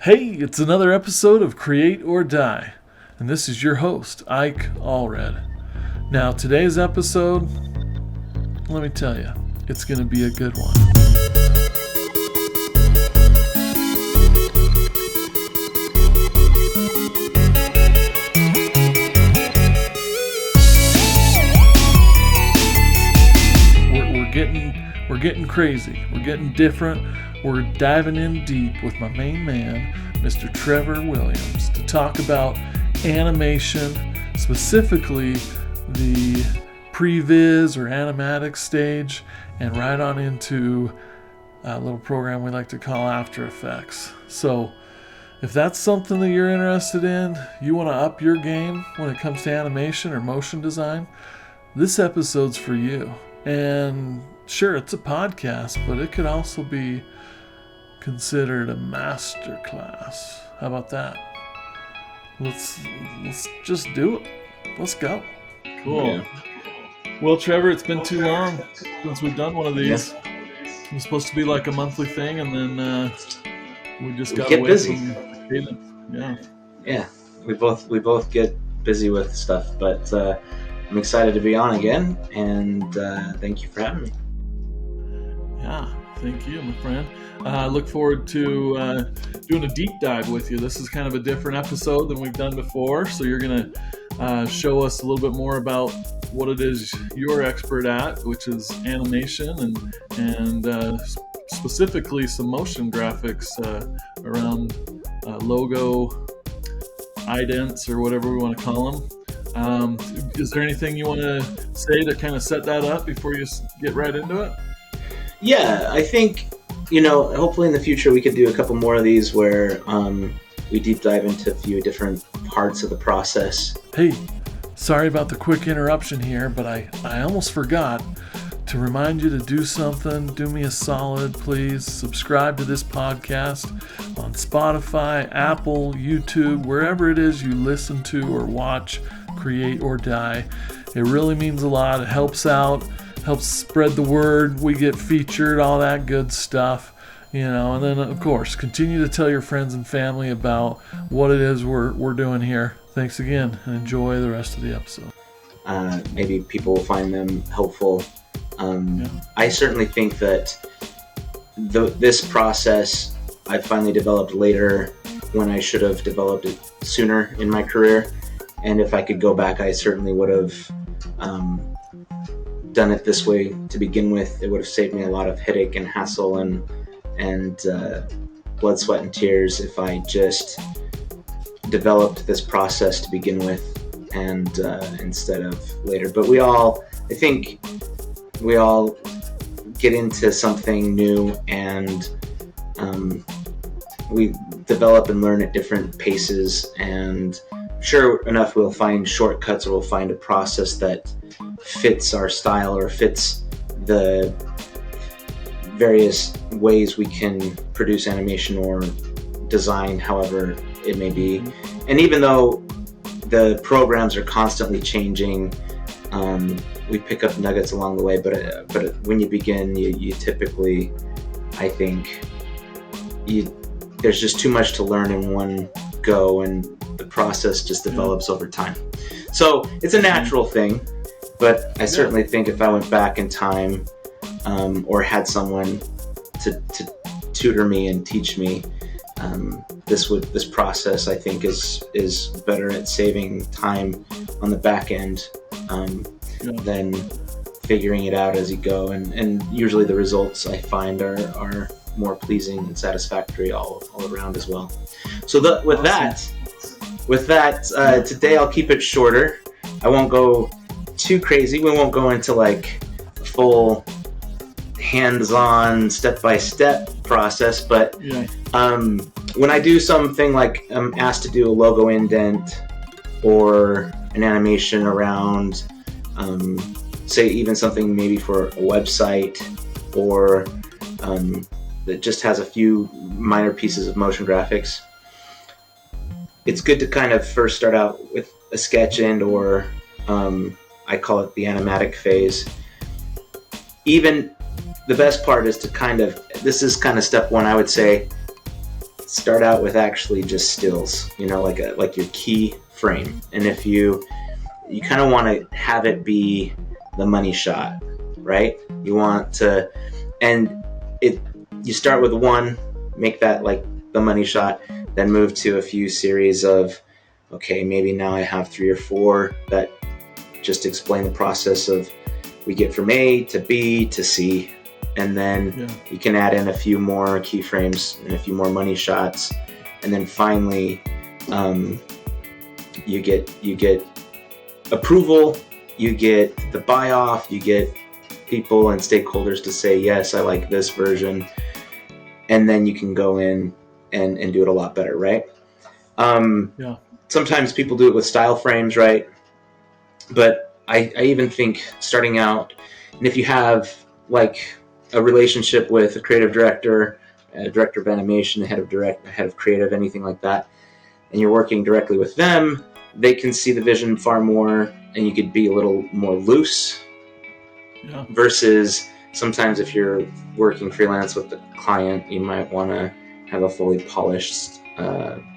Hey, it's another episode of Create or Die, and this is your host, Ike Allred. Now, today's episode, let me tell you, it's going to be a good one. We're getting crazy. We're getting different. We're diving in deep with my main man, Mr. Trevor Williams, to talk about animation, specifically the pre-viz or animatics stage, and right on into a little program we like to call After Effects. So if that's something that you're interested in, you want to up your game when it comes to animation or motion design, this episode's for you. And sure, it's a podcast, but it could also be considered a master class. How about that? Let's just do it. Let's go. Cool. Yeah. Well, Trevor, it's been too long since we've done one of these. Yeah. It was supposed to be like a monthly thing, and then we just got away busy. From cadence. Yeah. Yeah. We both get busy with stuff, but I'm excited to be on again, and thank you for having me. Yeah, thank you, my friend. I look forward to doing a deep dive with you. This is kind of a different episode than we've done before, so you're going to show us a little bit more about what it is you're expert at, which is animation and specifically some motion graphics around logo, idents, or whatever we want to call them. Is there anything you want to say to kind of set that up before you get right into it? Yeah, I think, hopefully in the future we could do a couple more of these where we deep dive into a few different parts of the process. Hey, sorry about the quick interruption here, but I almost forgot to remind you to do something. Do me a solid, please. Subscribe to this podcast on Spotify, Apple, YouTube, wherever it is you listen to or watch Create or Die. It really means a lot. It helps out. Helps spread the word, we get featured, all that good stuff, and then of course continue to tell your friends and family about what it is we're doing here. Thanks again, and enjoy the rest of the episode. Maybe people will find them helpful. I certainly think that this process I finally developed later when I should have developed it sooner in my career, and if I could go back, I certainly would have done it this way to begin with. It would have saved me a lot of headache and hassle and blood, sweat, and tears if I just developed this process to begin with and instead of later. But I think we all get into something new and we develop and learn at different paces, and sure enough we'll find shortcuts, or we'll find a process that fits our style or fits the various ways we can produce animation or design, however it may be. And even though the programs are constantly changing, we pick up nuggets along the way, but when you begin, you typically, I think, there's just too much to learn in one go, and the process just develops over time. So it's a natural thing. But I certainly think if I went back in time or had someone to tutor me and teach me, this process I think is better at saving time on the back end than figuring it out as you go. And usually the results I find are more pleasing and satisfactory all around as well. So with that, today I'll keep it shorter. I won't go too crazy. We won't go into like full hands-on step-by-step process, but when I do something like I'm asked to do a logo indent or an animation around say even something maybe for a website or that just has a few minor pieces of motion graphics, it's good to kind of first start out with a sketch end or I call it the animatic phase. Even the best part is to this is kind of step one, I would say. start out with actually just stills, like your key frame. And if you kind of want to have it be the money shot, right? You want to, and you start with one, make that like the money shot, then move to a few series of, okay, maybe now I have 3 or 4 that just explain the process of we get from A to B to C, and then you can add in a few more keyframes and a few more money shots, and then finally you get approval, you get the buy off, you get people and stakeholders to say, yes, I like this version, and then you can go in and do it a lot better, right? Sometimes people do it with style frames, right? But I even think starting out, and if you have like a relationship with a creative director, a director of animation, a head of creative, anything like that, and you're working directly with them, they can see the vision far more, and you could be a little more loose. Versus sometimes if you're working freelance with the client, you might want to have a fully polished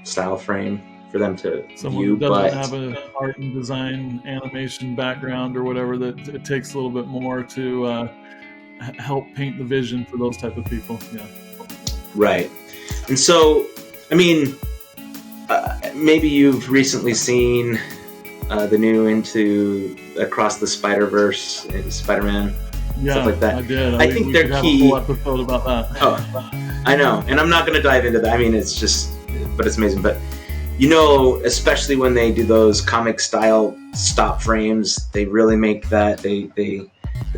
style frame for them to Someone view. who doesn't have an art and design animation background or whatever, that it takes a little bit more to help paint the vision for those type of people. Right. And so, I mean, maybe you've recently seen the new Into Across the Spider-Verse, Spider-Man, stuff like that. I did. I think they're have key. A whole episode about that. Oh, I know, and I'm not going to dive into that. I mean, it's amazing. But especially when they do those comic style stop frames, they really make that. The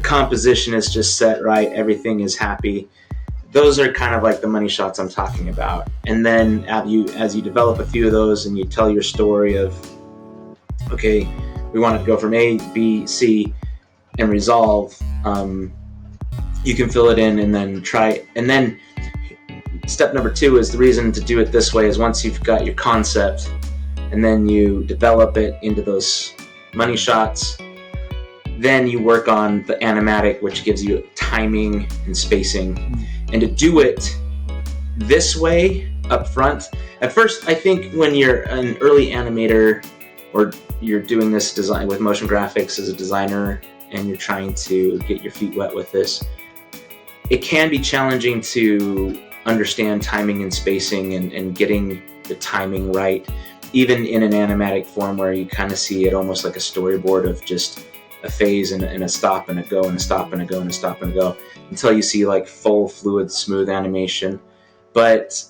composition is just set right. Everything is happy. Those are kind of like the money shots I'm talking about. And then as you develop a few of those and you tell your story of, okay, we want to go from A, B, C, and resolve, you can fill it in and then try. And then step number 2 is the reason to do it this way is once you've got your concept and then you develop it into those money shots, then you work on the animatic, which gives you timing and spacing. And to do it this way up front, at first, I think when you're an early animator or you're doing this design with motion graphics as a designer and you're trying to get your feet wet with this, it can be challenging to understand timing and spacing and getting the timing right, even in an animatic form where you kind of see it almost like a storyboard of just a phase and a stop and a go and a stop and a go and a stop and a go until you see like full fluid smooth animation. But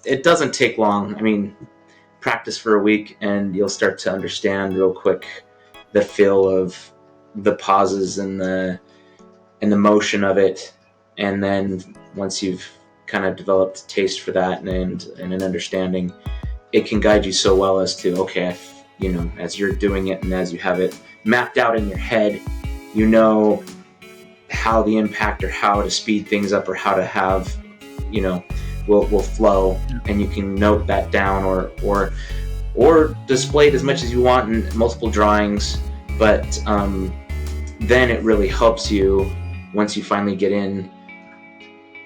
it doesn't take long. I mean, practice for a week and you'll start to understand real quick the feel of the pauses and the motion of it. And then once you've kind of developed a taste for that and an understanding, it can guide you so well as to, okay, as you're doing it and as you have it mapped out in your head, how the impact or how to speed things up or how to have, will flow, and you can note that down or display it as much as you want in multiple drawings. But then it really helps you once you finally get in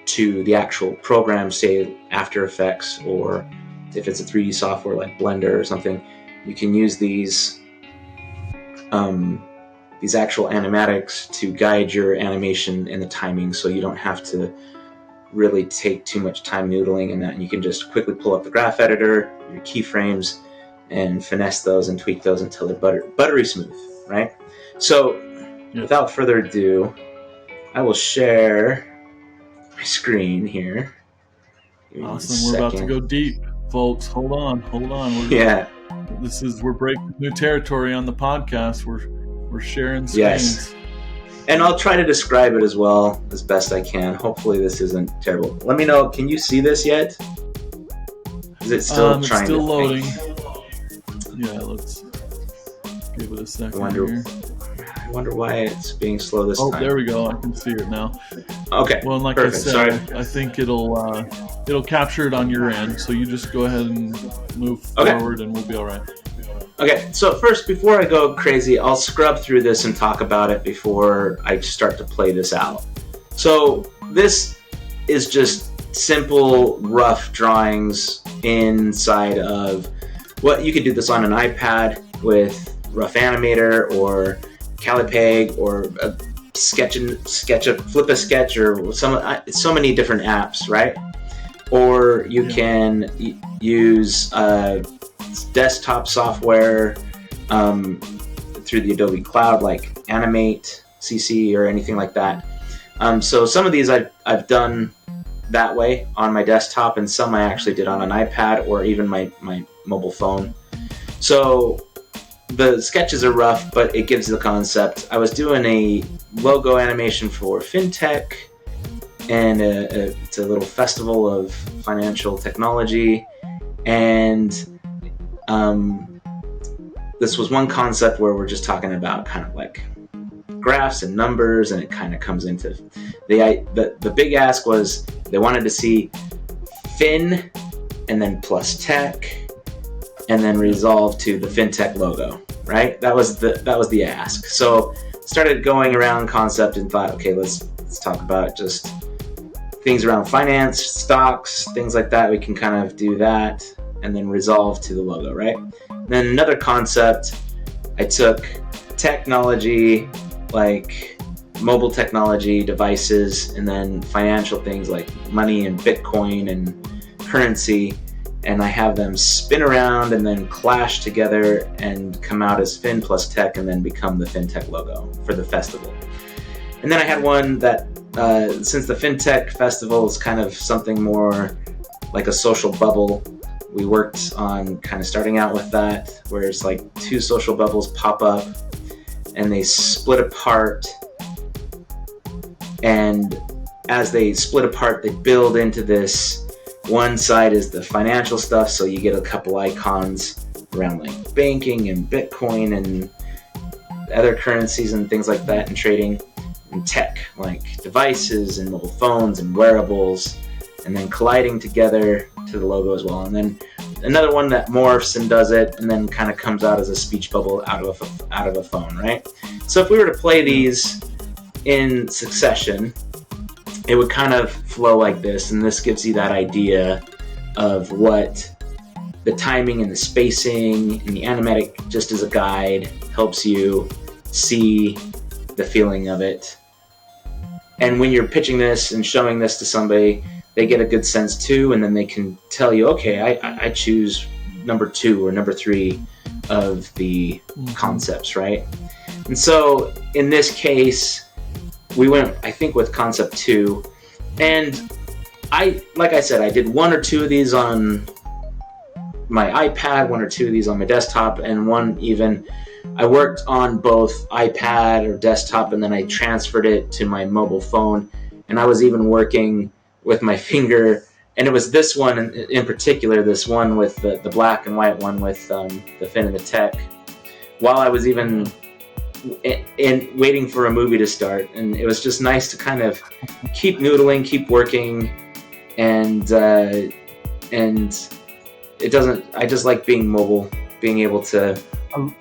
to the actual program, say After Effects, or if it's a 3D software like Blender or something, you can use these actual animatics to guide your animation and the timing, so you don't have to really take too much time noodling in that, and you can just quickly pull up the graph editor, your keyframes, and finesse those and tweak those until they're buttery smooth, right? So without further ado, I will share my screen here. Awesome. We're about to go deep, folks. Hold on. We're breaking new territory on the podcast. We're sharing screens. Yes. And I'll try to describe it as well as best I can. Hopefully this isn't terrible. Let me know, can you see this yet? Is it still trying it's still to loading. Yeah, let's give it a second here. I wonder why it's being slow this time. Oh, there we go. I can see it now. Okay. Well, and like perfect. I said, I think it'll capture it on your end. So you just go ahead and move forward, and we'll be all right. Okay. So first, before I go crazy, I'll scrub through this and talk about it before I start to play this out. So this is just simple, rough drawings inside of what you could do this on an iPad with Rough Animator or Calipeg or a Flip a Sketch, or so many different apps, right? Or you can use desktop software through the Adobe Cloud, like Animate, CC, or anything like that. So some of these I've done that way on my desktop, and some I actually did on an iPad or even my mobile phone. So the sketches are rough, but it gives the concept. I was doing a logo animation for FinTech, and it's a little festival of financial technology, and this was one concept where we're just talking about kind of like graphs and numbers, and it kind of comes into the big ask was they wanted to see fin and then plus tech and then resolve to the FinTech logo, right? That was the ask. So started going around concept and thought, okay, let's talk about just things around finance, stocks, things like that. We can kind of do that and then resolve to the logo, right? Then another concept, I took technology, like mobile technology devices, and then financial things like money and Bitcoin and currency, and I have them spin around and then clash together and come out as Fin plus Tech and then become the FinTech logo for the festival. And then I had one that, since the FinTech festival is kind of something more like a social bubble, we worked on kind of starting out with that, where it's like two social bubbles pop up and they split apart, and as they split apart, they build into this. One side is the financial stuff, so you get a couple icons around like banking and Bitcoin and other currencies and things like that, and trading, and tech like devices and mobile phones and wearables, and then colliding together to the logo as well. And then another one that morphs and does it and then kind of comes out as a speech bubble out of a phone, right? So if we were to play these in succession, it would kind of flow like this, and this gives you that idea of what the timing and the spacing and the animatic, just as a guide, helps you see the feeling of it. And when you're pitching this and showing this to somebody, they get a good sense too, and then they can tell you, okay, I choose number 2 or number 3 of the concepts, right? And so in this case, we went, I think, with concept 2, and like I said, I did 1 or 2 of these on my iPad, 1 or 2 of these on my desktop, and one even I worked on both iPad or desktop, and then I transferred it to my mobile phone, and I was even working with my finger, and it was this one in particular, this one with the black and white one with the fin and the tech, while I was even in waiting for a movie to start. And it was just nice to kind of keep noodling, keep working, and it doesn't, I just like being mobile, being able to.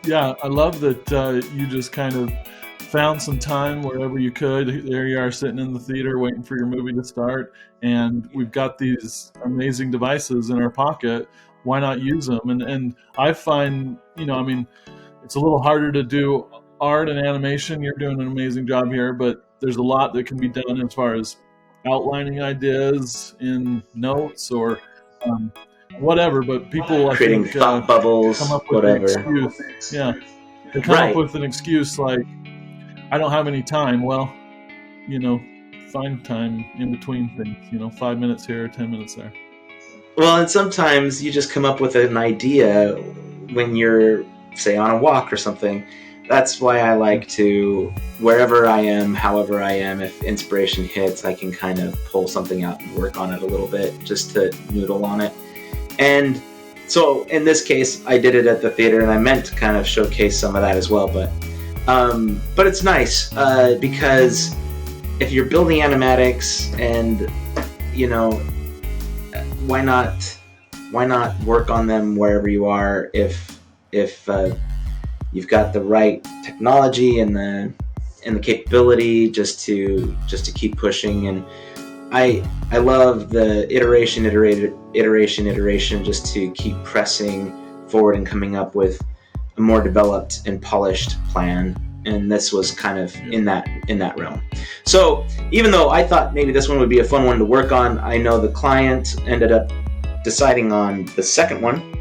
Yeah, I love that you just kind of found some time wherever you could. There you are sitting in the theater waiting for your movie to start, and we've got these amazing devices in our pocket. Why not use them? And I find, it's a little harder to do art and animation. You're doing an amazing job here, but there's a lot that can be done as far as outlining ideas in notes or whatever. But people, creating thought bubbles, come up with whatever. an excuse. Yeah, they come up with an excuse like, I don't have any time. Well, find time in between things, 5 minutes here, 10 minutes there. Well, and sometimes you just come up with an idea when you're, say, on a walk or something. That's why I like to, wherever I am, however I am, if inspiration hits, I can kind of pull something out and work on it a little bit, just to noodle on it. And so in this case, I did it at the theater, and I meant to kind of showcase some of that as well, but it's nice because if you're building animatics, and why not work on them wherever you are if you've got the right technology and the capability just to keep pushing. And I love the iteration, just to keep pressing forward and coming up with a more developed and polished plan. And this was kind of in that realm. So even though I thought maybe this one would be a fun one to work on, I know the client ended up deciding on the second one.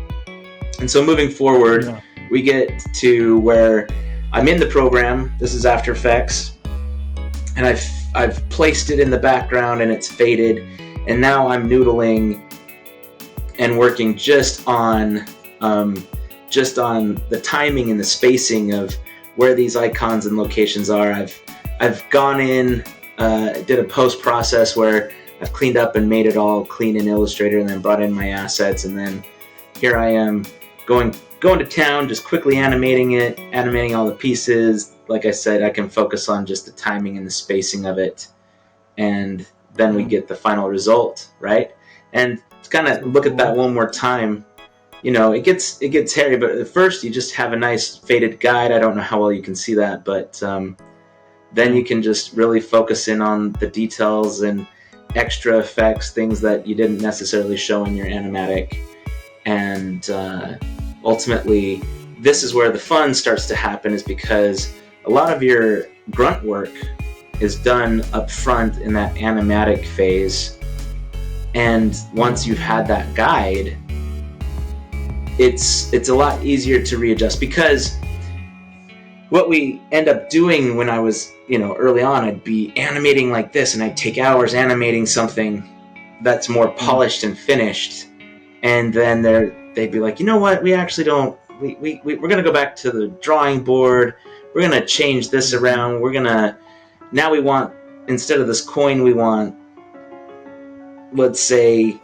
And so moving forward, we get to where I'm in the program. This is After Effects, and I've placed it in the background and it's faded, and now I'm noodling and working just on the timing and the spacing of where these icons and locations are. I've gone in, did a post process where I've cleaned up and made it all clean in Illustrator, and then brought in my assets, and then here I am going to town, just quickly animating all the pieces. Like I said, I can focus on just the timing and the spacing of it, and then we get the final result, right? And to kind of look at that one more time, it gets hairy, but at first you just have a nice faded guide. I don't know how well you can see that, but then you can just really focus in on the details and extra effects, things that you didn't necessarily show in your animatic. And ultimately, this is where the fun starts to happen, is because a lot of your grunt work is done up front in that animatic phase. And once you've had that guide, it's a lot easier to readjust, because what we end up doing when I was, early on, I'd be animating like this, and I'd take hours animating something that's more polished and finished. And then they'd be like, you know what, we actually don't, we're going to go back to the drawing board. We're going to change this around. Now we want, instead of this coin, we want, let's say,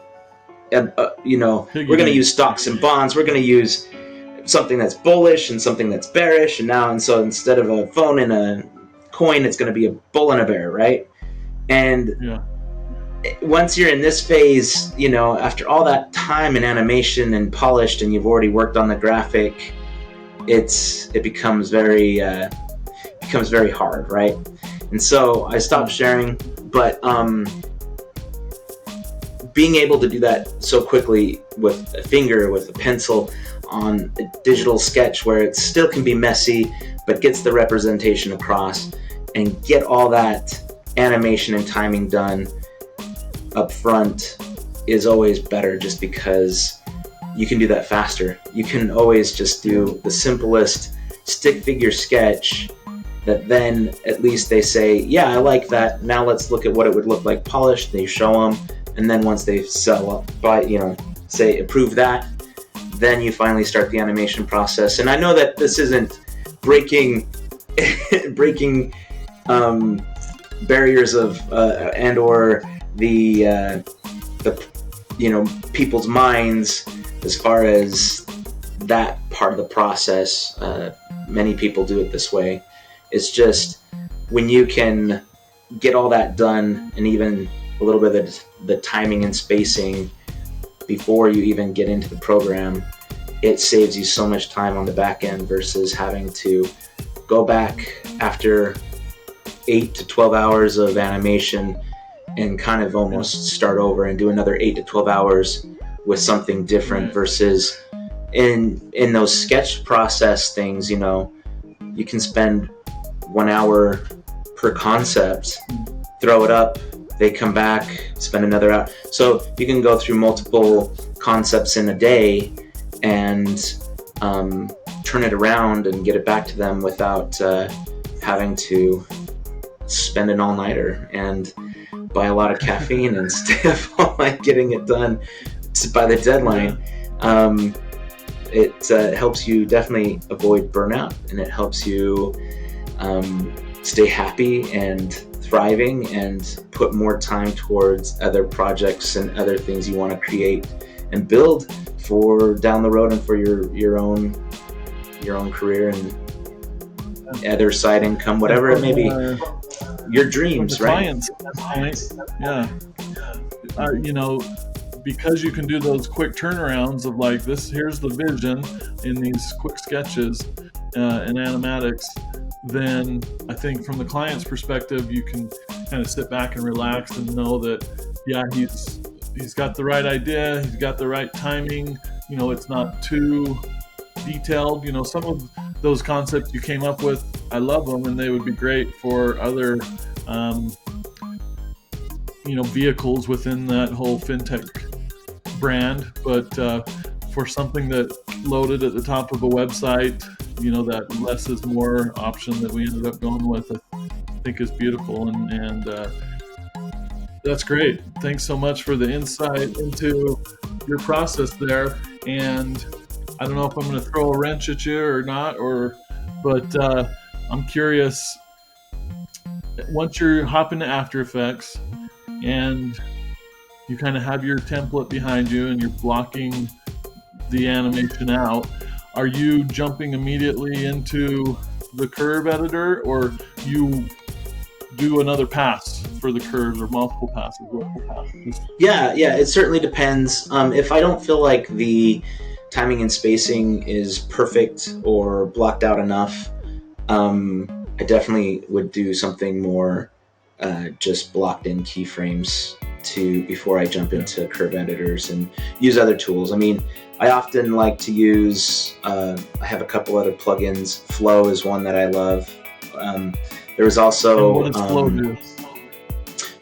we're going to use stocks and bonds. We're going to use something that's bullish and something that's bearish. And so instead of a phone and a coin, it's going to be a bull and a bear, right? And once you're in this phase, after all that time in animation and polished, and you've already worked on the graphic, it becomes very hard, right? And so I stopped sharing, but being able to do that so quickly with a finger, with a pencil, on a digital sketch where it still can be messy but gets the representation across, and get all that animation and timing done up front is always better, just because you can do that faster. You can always just do the simplest stick figure sketch that then at least they say, yeah, I like that. Now let's look at what it would look like polished. They show them, and then once they sell up, say approve that, then you finally start the animation process. And I know that this isn't breaking barriers of and or the people's minds as far as that part of the process. Many people do it this way. It's just when you can get all that done, and even a little bit of the timing and spacing before you even get into the program, it saves you so much time on the back end versus having to go back after 8 to 12 hours of animation and kind of almost start over and do another 8 to 12 hours with something different. Versus in those sketch process things, you can spend 1 hour per concept, throw it up, they come back, spend another hour. So you can go through multiple concepts in a day and turn it around and get it back to them without having to spend an all-nighter and buy a lot of caffeine and stuff while getting it done by the deadline. It helps you definitely avoid burnout, and it helps you stay happy and thriving and put more time towards other projects and other things you want to create and build for down the road, and for your own career and other side income, whatever it may be. Your dreams, right? Clients, yeah. Because you can do those quick turnarounds of like this, here's the vision in these quick sketches and animatics, then I think from the client's perspective, you can kind of sit back and relax and know that, yeah, he's got the right idea, he's got the right timing. It's not too detailed. Some of those concepts you came up with, I love them, and they would be great for other vehicles within that whole fintech brand. But for something that loaded at the top of a website, that less is more option that we ended up going with, I think is beautiful, and that's great. Thanks so much for the insight into your process there. And I don't know if I'm going to throw a wrench at you or not, but I'm curious. Once you're hopping to After Effects and you kind of have your template behind you and you're blocking the animation out, are you jumping immediately into the curve editor, or you do another pass for the curves, or multiple passes? Yeah, it certainly depends. If I don't feel like the timing and spacing is perfect or blocked out enough, I definitely would do something more just blocked in keyframes before I jump into curve editors and use other tools. I mean, I often like to use, I have a couple other plugins. Flow is one that I love. There's also, what does Flow do?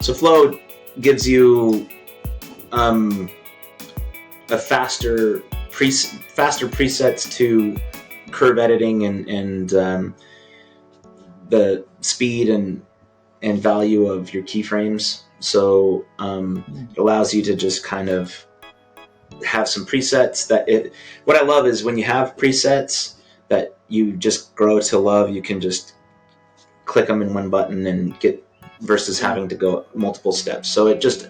So Flow gives you a faster presets to curve editing and the speed and value of your keyframes. So it allows you to just kind of have some presets what I love is when you have presets that you just grow to love, you can just click them in one button and get, versus having to go multiple steps. So it just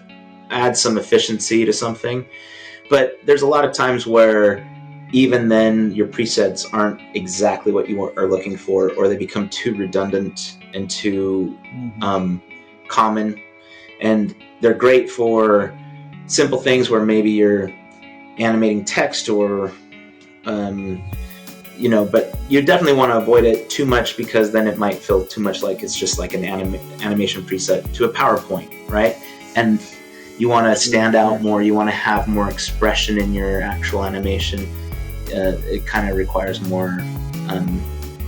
adds some efficiency to something. But there's a lot of times where even then your presets aren't exactly what you are looking for, or they become too redundant and too common. And they're great for simple things where maybe you're animating text or but you definitely want to avoid it too much, because then it might feel too much like it's just like an animation preset to a PowerPoint, right? And you want to stand out more, you want to have more expression in your actual animation. It kind of requires more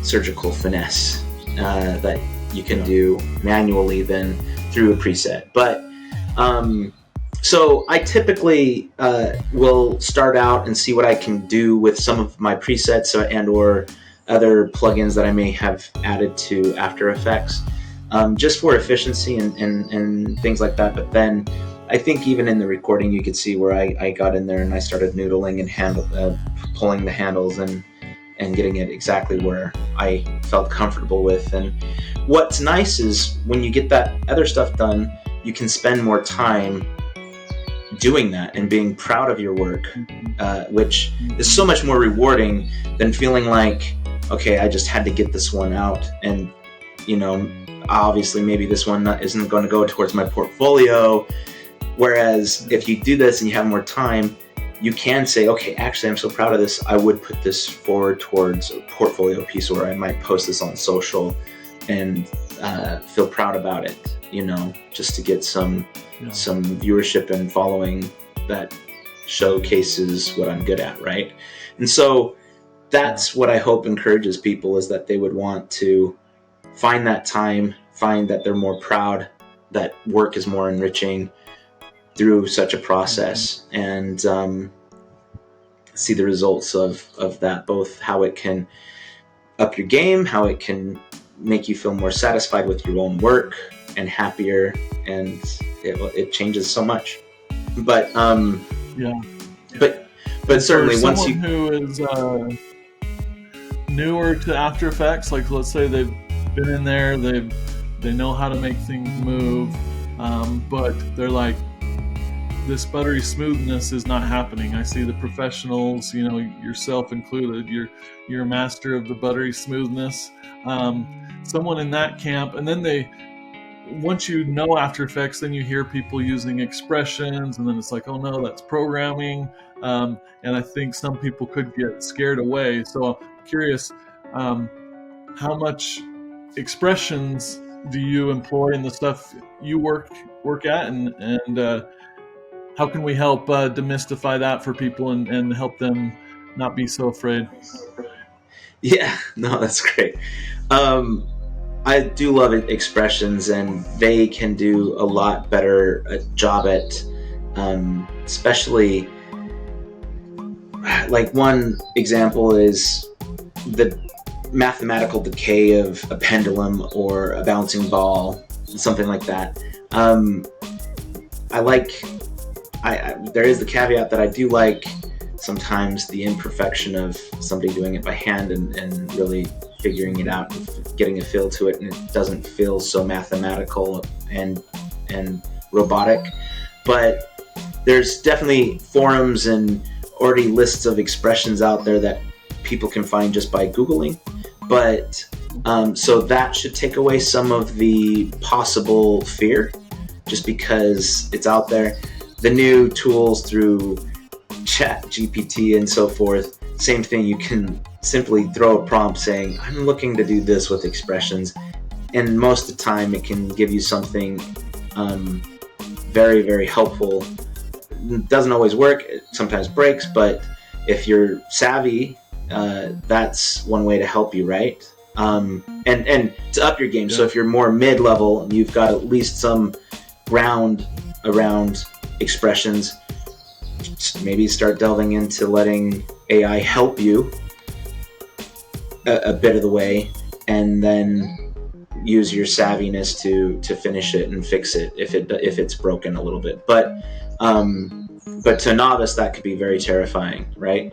surgical finesse that you can do manually than through a preset. But so I typically will start out and see what I can do with some of my presets and or other plugins that I may have added to After Effects, just for efficiency and things like that. But then I think even in the recording you could see where I got in there and I started noodling and pulling the handles and getting it exactly where I felt comfortable with. And what's nice is when you get that other stuff done, you can spend more time doing that and being proud of your work, which is so much more rewarding than feeling like, okay, I just had to get this one out, and obviously maybe this one isn't going to go towards my portfolio. Whereas if you do this and you have more time, you can say, okay, actually I'm so proud of this, I would put this forward towards a portfolio piece, or I might post this on social and feel proud about it, just to get some viewership and following that showcases what I'm good at, right? And so that's what I hope encourages people, is that they would want to find that time, find that they're more proud, that work is more enriching through such a process, and see the results of that, both how it can up your game, how it can make you feel more satisfied with your own work and happier, and it changes so much. But but certainly once you who is newer to After Effects, like let's say they've been in there, they know how to make things move, but they're like, this buttery smoothness is not happening. I see the professionals, yourself included, you're a master of the buttery smoothness. Someone in that camp, and then once you know After Effects, then you hear people using expressions, and then it's like, oh no, that's programming. And I think some people could get scared away. So I'm curious how much expressions do you employ in the stuff you work at, and how can we help demystify that for people and help them not be so afraid? Yeah, no, that's great. I do love expressions, and they can do a lot better job at, especially, like one example is the mathematical decay of a pendulum or a bouncing ball, something like that. There is the caveat that I do like sometimes the imperfection of somebody doing it by hand and really figuring it out and getting a feel to it, and it doesn't feel so mathematical and robotic. But there's definitely forums and already lists of expressions out there that people can find just by Googling. But so that should take away some of the possible fear, just because it's out there. The new tools through Chat GPT and so forth, same thing. You can simply throw a prompt saying, I'm looking to do this with expressions, and most of the time it can give you something very, very helpful. It doesn't always work, it sometimes breaks, but if you're savvy, that's one way to help you, right? And to up your game. Yeah. So if you're more mid-level and you've got at least some ground around expressions, maybe start delving into letting AI help you a bit of the way, and then use your savviness to finish it and fix it if it's broken a little bit. But to a novice, that could be very terrifying, right?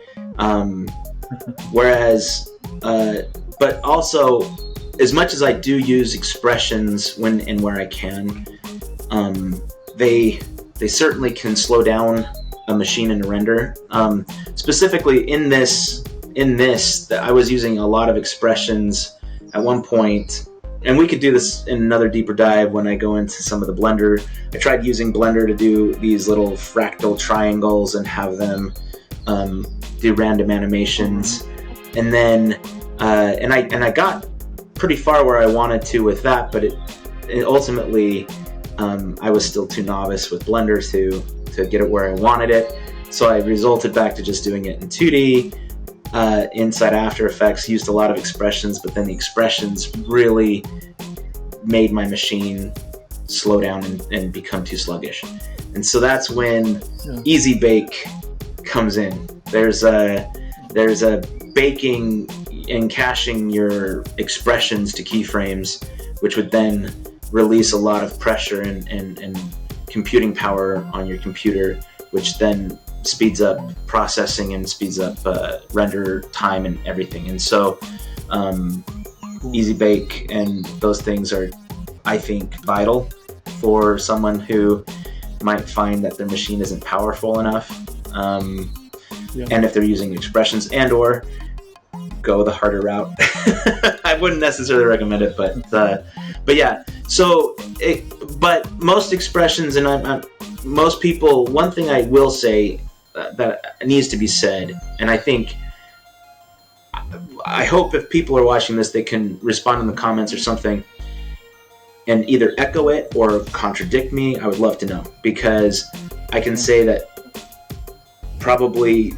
Whereas, but also, as much as I do use expressions when and where I can, they certainly can slow down a machine in a render. Specifically in this, I was using a lot of expressions at one point, and we could do this in another deeper dive when I go into some of the Blender. I tried using Blender to do these little fractal triangles and have them do random animations, and then and I got pretty far where I wanted to with that, but it ultimately I was still too novice with Blender to get it where I wanted it, so I resulted back to just doing it in 2D. Inside After Effects, used a lot of expressions, but then the expressions really made my machine slow down and become too sluggish. And so that's when Easy Bake comes in. There's a baking and caching your expressions to keyframes, which would then release a lot of pressure and computing power on your computer, which then speeds up processing and speeds up render time and everything. And so Easy Bake and those things are, I think, vital for someone who might find that their machine isn't powerful enough, and if they're using expressions, and or go the harder route. I wouldn't necessarily recommend it, but yeah. So but most expressions, and most people, one thing I will say that needs to be said, and I hope if people are watching this, they can respond in the comments or something and either echo it or contradict me. I would love to know, because I can say that probably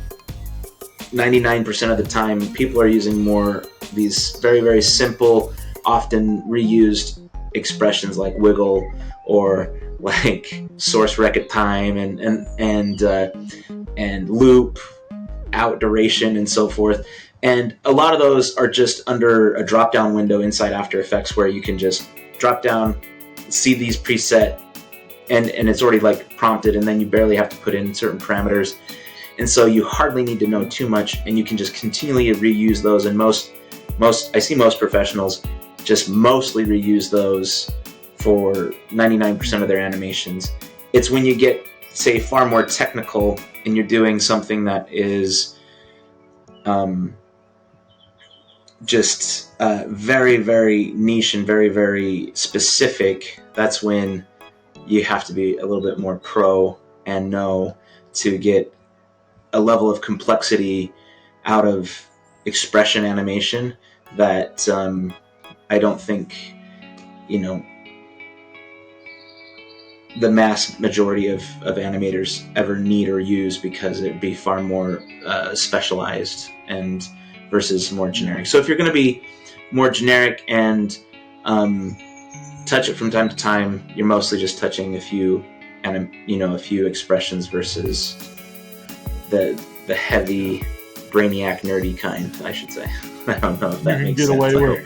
99% of the time people are using more these very, very simple, often reused expressions like wiggle or like source rec at time and loop, out duration, and so forth. And a lot of those are just under a drop-down window inside After Effects, where you can just drop down, see these preset, and it's already like prompted, and then you barely have to put in certain parameters. And so you hardly need to know too much, and you can just continually reuse those. And most I see most professionals just mostly reuse those for 99% of their animations. It's when you get, say, far more technical and you're doing something that is just very, very niche and very, very specific, that's when you have to be a little bit more pro and know to get a level of complexity out of expression animation that I don't think the mass majority of animators ever need or use, because it'd be far more specialized and versus more generic. So if you're going to be more generic and touch it from time to time, you're mostly just touching a few expressions versus the heavy brainiac nerdy kind, I should say. I don't know if that makes sense. You can get away with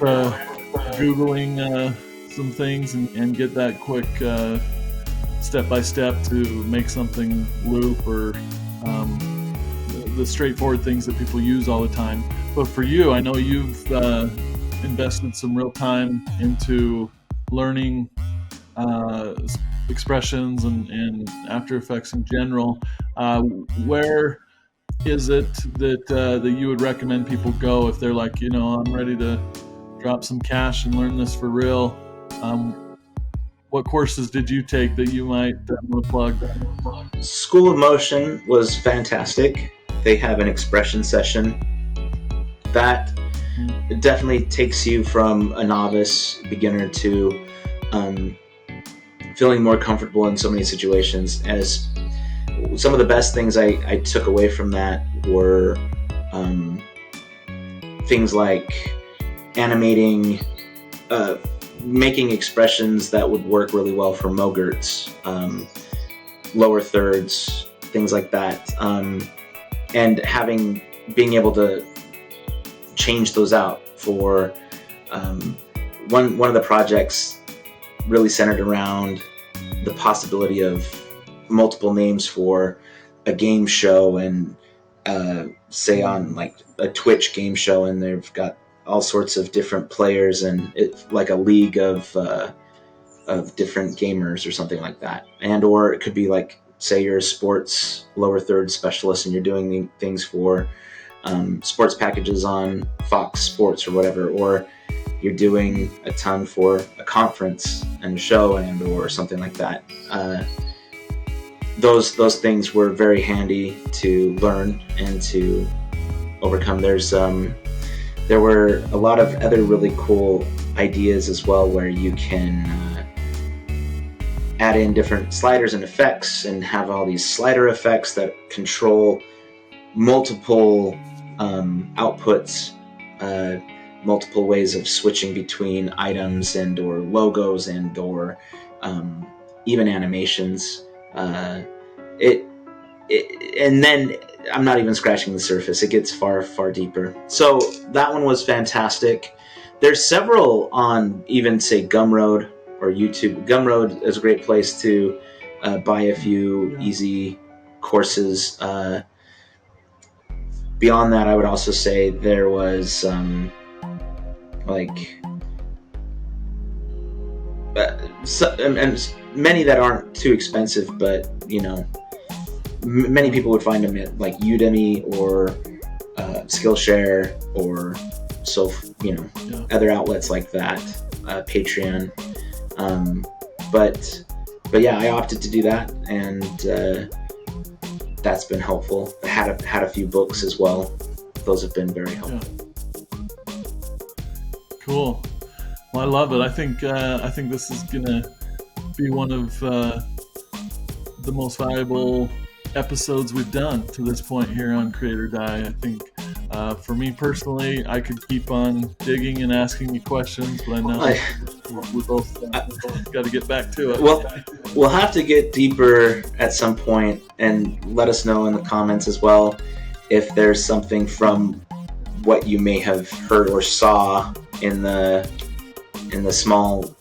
Googling some things and get that quick step-by-step to make something loop, or the straightforward things that people use all the time. But for you, I know you've invested some real time into learning expressions and After Effects in general. Where is it that you would recommend people go if they're like, I'm ready to drop some cash and learn this for real? What courses did you take that you might want to plug? School of Motion was fantastic. They have an expression session that definitely takes you from a novice beginner to feeling more comfortable in so many situations. As some of the best things I took away from that were things like animating, making expressions that would work really well for Mogerts, lower thirds, things like that, and being able to change those out for one of the projects really centered around the possibility of multiple names for a game show, and say on like a Twitch game show, and they've got all sorts of different players, and it's like a league of different gamers or something like that. And or it could be like, say you're a sports lower third specialist and you're doing things for sports packages on Fox Sports or whatever, or you're doing a ton for a conference and a show and or something like that. Those things were very handy to learn and to overcome. There were a lot of other really cool ideas as well, where you can add in different sliders and effects and have all these slider effects that control multiple outputs, multiple ways of switching between items and or logos and or even animations. And then I'm not even scratching the surface. It gets far, far deeper. So that one was fantastic. There's several on even, say, Gumroad or YouTube. Gumroad is a great place to buy a few easy courses. Beyond that, I would also say there was and many that aren't too expensive, but many people would find them at like Udemy or Skillshare or other outlets like that, Patreon. But yeah, I opted to do that, and that's been helpful. I had a few books as well. Those have been very helpful. Yeah. Cool. Well, I love it. I think this is gonna be one of the most valuable episodes we've done to this point here on Create or Die. I think for me personally, I could keep on digging and asking you questions, but I know we both got to get back to it. Well, we'll have to get deeper at some point, and let us know in the comments as well if there's something from what you may have heard or saw in the small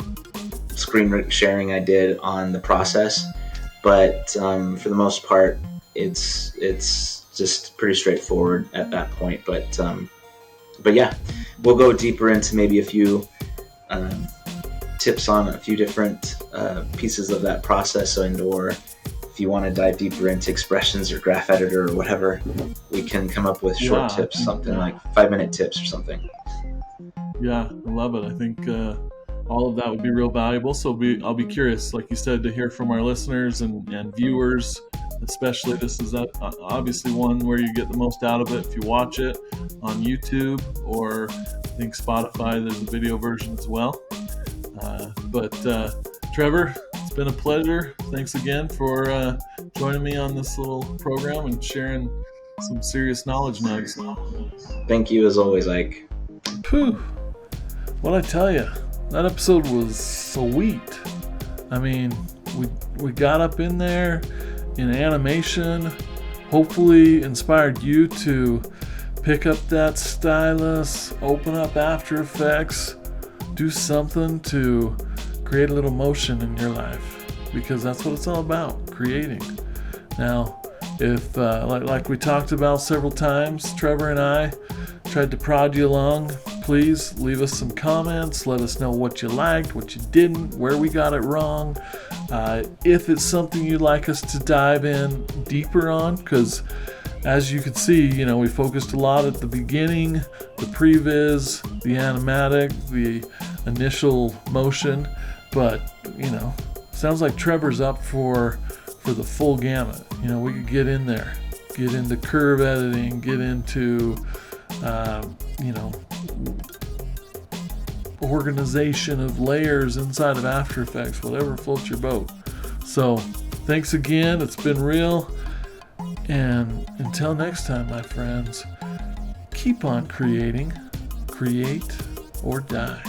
screen sharing I did on the process. But for the most part, it's just pretty straightforward at that point. But yeah, we'll go deeper into maybe a few tips on a few different pieces of that process, and or if you want to dive deeper into expressions or graph editor or whatever, we can come up with short tips, something like 5-minute tips or something. Yeah, I love it. I think all of that would be real valuable. So I'll be curious, like you said, to hear from our listeners and viewers, especially. This is obviously one where you get the most out of it if you watch it on YouTube, or I think Spotify, there's a video version as well. But Trevor, it's been a pleasure. Thanks again for joining me on this little program and sharing some serious knowledge nugs. Thank you as always, Ike. Whew. What'd I tell you? That episode was sweet. I mean, we got up in there in animation, hopefully inspired you to pick up that stylus, open up After Effects, do something to create a little motion in your life, because that's what it's all about, creating. Now, if like we talked about several times, Trevor and I tried to prod you along, please leave us some comments. Let us know what you liked, what you didn't, where we got it wrong. If it's something you'd like us to dive in deeper on, because as you can see, we focused a lot at the beginning, the pre-viz, the animatic, the initial motion, but sounds like Trevor's up for the full gamut. We could get in there, get into curve editing, get into organization of layers inside of After Effects, whatever floats your boat. So thanks again, it's been real, and until next time, my friends, keep on creating, create or die.